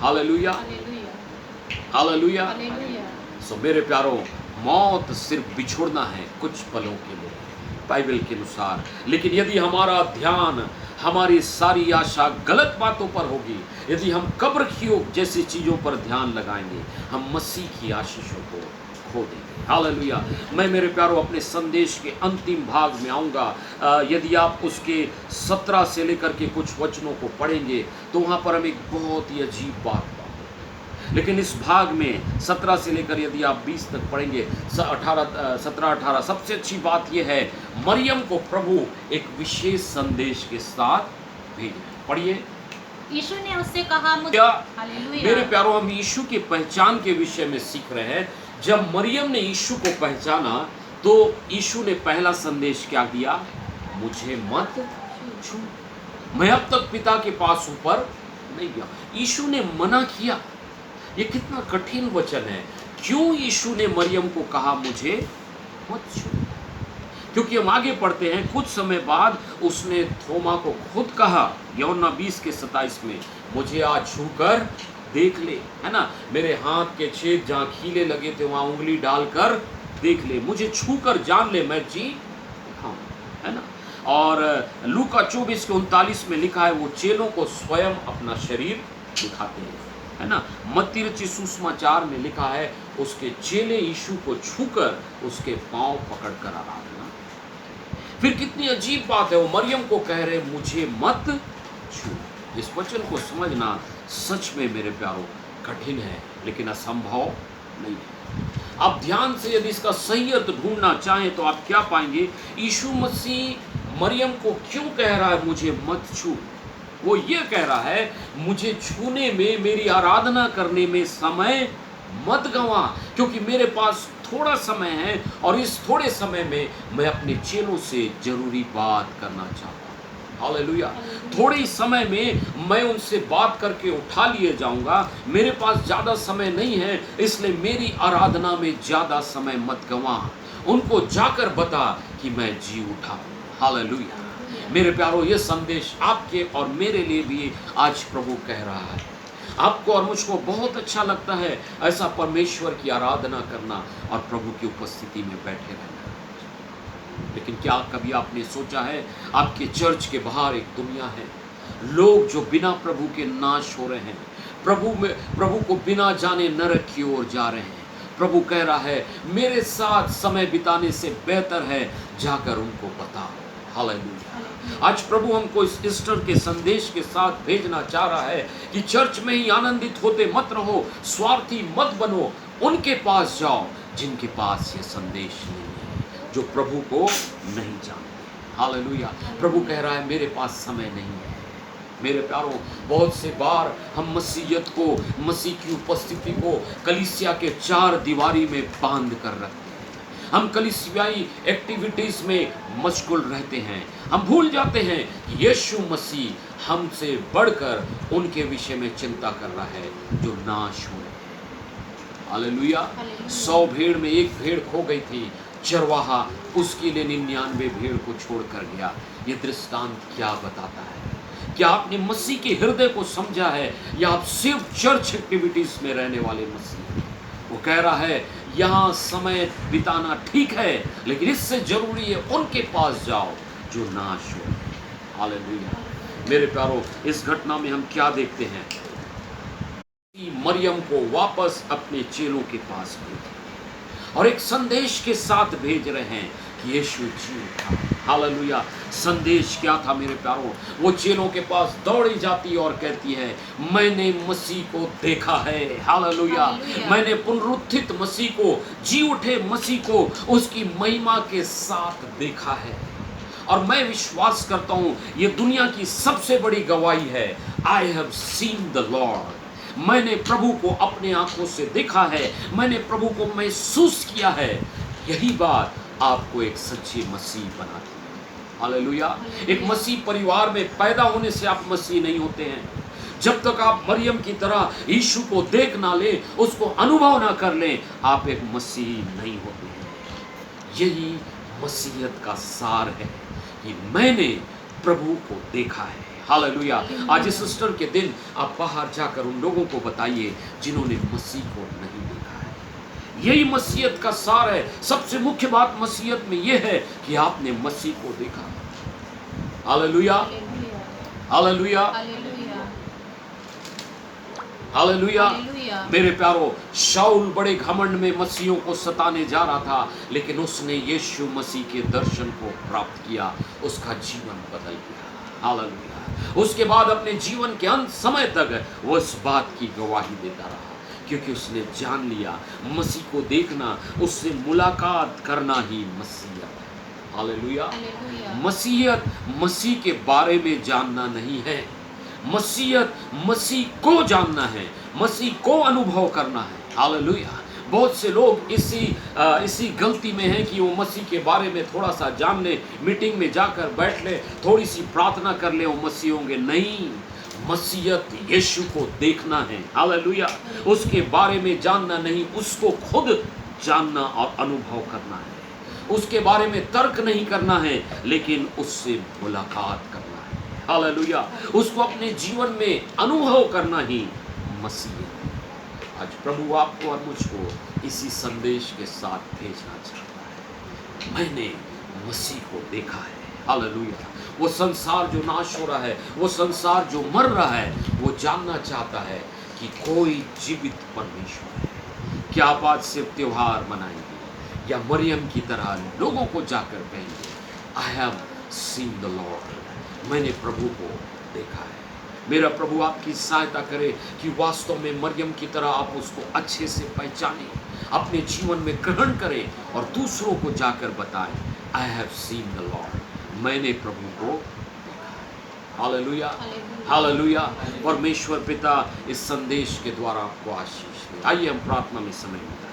Hallelujah, hallelujah. सो मेरे प्यारो, मौत सिर्फ बिछुड़ना है कुछ पलों के लिए बाइबल के अनुसार, लेकिन यदि हमारा ध्यान, हमारी सारी आशा गलत बातों पर होगी, यदि हम कब्र की जैसी चीज़ों पर ध्यान लगाएंगे, हम मसीह की आशीषों को खो देंगे। हालेलुया। मैं मेरे प्यारो अपने संदेश के अंतिम भाग में आऊँगा। यदि आप उसके 17 से लेकर के कुछ वचनों को पढ़ेंगे तो वहाँ पर हम एक बहुत ही अजीब बात पाएंगे। लेकिन इस भाग में 17 से लेकर यदि आप 20 तक पढ़ेंगे, 17-18, सबसे अच्छी बात यह है, मरियम को प्रभु एक विशेष संदेश के साथ भेज रहे हैं। पढ़िए। यीशु ने उससे कहा, क्या हालेलुया। मेरे प्यारो, हम यीशु की पहचान के विषय में सीख रहे हैं। जब मरियम ने यीशु को पहचाना तो यीशु ने पहला संदेश क्या दिया? मुझे मत छू, मैं अब तक पिता के पास ऊपर नहीं गया। यीशु ने मना किया। ये कितना कठिन वचन है। क्यों यीशु ने मरियम को कहा मुझे मत छू? क्योंकि हम आगे पढ़ते हैं, कुछ समय बाद उसने थोमा को खुद कहा, यूहन्ना 20:27 में, मुझे आज छूकर देख ले, है ना, मेरे हाथ के छेद जहाँ खीले लगे थे वहाँ उंगली डालकर देख ले, मुझे छूकर जान ले, मैं जी हाँ, है ना। और लूका 24:39 में लिखा है, वो चेलों को स्वयं अपना शरीर दिखाते हैं, है ना। मत्ती रचित सुसमाचार में लिखा है, उसके चेले यीशु को छूकर उसके पांव पकड़कर आराधना। फिर कितनी अजीब बात है, वो मरियम को कह रहे मुझे मत छू। इस वचन को समझना सच में मेरे प्यारो कठिन है, लेकिन असंभव नहीं है। आप ध्यान से यदि इसका सही अर्थ ढूंढना चाहें तो आप क्या पाएंगे? यीशु मसीह मरियम को क्यों कह रहा है मुझे मत छू? वो ये कह रहा है, मुझे छूने में, मेरी आराधना करने में समय मत गंवा, क्योंकि मेरे पास थोड़ा समय है और इस थोड़े समय में मैं अपने चेलों से जरूरी बात करना चाहता हूँ। हालेलुया। थोड़े ही समय में मैं उनसे बात करके उठा लिए जाऊंगा। मेरे पास ज़्यादा समय नहीं है, इसलिए मेरी आराधना में ज़्यादा समय मत गंवा। उनको जाकर बता कि मैं जी उठा हूँ। हालेलुया। मेरे प्यारो, ये संदेश आपके और मेरे लिए भी आज प्रभु कह रहा है। आपको और मुझको बहुत अच्छा लगता है ऐसा परमेश्वर की आराधना करना और प्रभु की उपस्थिति में बैठे रहना। लेकिन क्या कभी आपने सोचा है, आपके चर्च के बाहर एक दुनिया है, लोग जो बिना प्रभु के नाश हो रहे हैं, प्रभु को बिना जाने नरक की ओर जा रहे हैं। प्रभु कह रहा है, मेरे साथ समय बिताने से बेहतर है जाकर उनको बताओ। हालेलुया। आज प्रभु हमको इस ईस्टर के संदेश के साथ भेजना चाह रहा है कि चर्च में ही आनंदित होते मत रहो, स्वार्थी मत बनो, उनके पास जाओ जिनके पास ये संदेश नहीं है, जो प्रभु को नहीं जानते। हालेलुया। प्रभु कह रहा है, मेरे पास समय नहीं है। मेरे प्यारों, बहुत से बार हम मसीहियत को, मसीह की उपस्थिति को कलीसिया के 4 दीवारी में बांध कर रखते हैं। हम कलीसियाई एक्टिविटीज़ में मशगूल रहते हैं। हम भूल जाते हैं कि यीशु मसीह हमसे बढ़कर उनके विषय में चिंता कर रहा है जो नाश हो रहे हैं। हालेलुया। 100 भेड़ में एक भेड़ खो गई थी, चरवाहा उसके लिए 99 भेड़ को छोड़कर गया। ये दृष्टांत क्या बताता है? क्या आपने मसीह के हृदय को समझा है, या आप सिर्फ चर्च एक्टिविटीज में रहने वाले मसीह? वो कह रहा है, यहाँ समय बिताना ठीक है, लेकिन इससे जरूरी है उनके पास जाओ जो नाश हो। हालेलुया। मेरे प्यारो, इस घटना में हम क्या देखते हैं? मरियम को वापस अपने चेलों के पास भेज और एक संदेश के साथ भेज रहे हैं कि यीशु जी उठा। हालेलुया। संदेश क्या था मेरे प्यारों? वो चेलों के पास दौड़ी जाती और कहती है, मैंने मसीह को देखा है। हालेलुया। मैंने पुनरुत्थित मसीह को, जी उठे मसीह को उसकी महिमा के साथ देखा है, और मैं विश्वास करता हूँ ये दुनिया की सबसे बड़ी गवाही है। I have seen the Lord. मैंने प्रभु को अपने आंखों से देखा है, मैंने प्रभु को महसूस किया है। यही बात आपको एक सच्ची मसीह बनाती है। हालेलुया। एक मसीह परिवार में पैदा होने से आप मसीह नहीं होते हैं। जब तक आप मरियम की तरह यीशु को देख ना लें, उसको अनुभव ना कर लें, आप एक मसीह नहीं होते हैं। यही मसीहत का सार है कि मैंने प्रभु को देखा है। हालेलुया। आज इस ईस्टर के दिन आप बाहर जाकर उन लोगों को बताइए जिन्होंने मसीह को नहीं देखा है। यही मसीहत का सार है। सबसे मुख्य बात मसीहत में यह है कि आपने मसीह को देखा। Hallelujah, hallelujah, hallelujah. मेरे प्यारो, शाऊल बड़े घमंड में मसीहों को सताने जा रहा था, लेकिन उसने यीशु मसीह के दर्शन को प्राप्त किया, उसका जीवन बदल गया। हालेलुया। उसके बाद अपने जीवन के अंत समय तक वो इस बात की गवाही देता रहा, क्योंकि उसने जान लिया मसीह को देखना, उससे मुलाकात करना ही मसीहत है। हालेलुया। मसीहत मसीह के बारे में जानना नहीं है, मसीहत मसीह को जानना है, मसीह को अनुभव करना है। हालेलुया। बहुत से लोग इसी गलती में हैं कि वो मसीह के बारे में थोड़ा सा जान ले, मीटिंग में जाकर बैठ ले, थोड़ी सी प्रार्थना कर ले, वो मसीह होंगे। नहीं, मसीहत यीशु को देखना है। हालेलुया। उसके बारे में जानना नहीं, उसको खुद जानना और अनुभव करना है। उसके बारे में तर्क नहीं करना है, लेकिन उससे मुलाकात करना है। हालेलुया। उसको अपने जीवन में अनुभव करना ही मसीह है। आज प्रभु आपको और मुझको इसी संदेश के साथ भेजना चाहता है। मैंने मसीह को देखा है। हालेलुया। वो संसार जो नाश हो रहा है, वो संसार जो मर रहा है, वो जानना चाहता है कि कोई जीवित परमेश्वर है। क्या आप आज सिर्फ त्योहार मनाएंगे या मरियम की तरह लोगों को जाकर कहेंगे, I have seen the Lord, मैंने प्रभु को देखा है। मेरा प्रभु आपकी सहायता करे कि वास्तव में मरियम की तरह आप उसको अच्छे से पहचानें, अपने जीवन में ग्रहण करें और दूसरों को जाकर बताएं, I have seen the Lord, मैंने प्रभु को देखा है। Hallelujah, hallelujah. परमेश्वर पिता इस संदेश के द्वारा आपको आशीष दे। आइए हम प्रार्थना में समय बिताएं।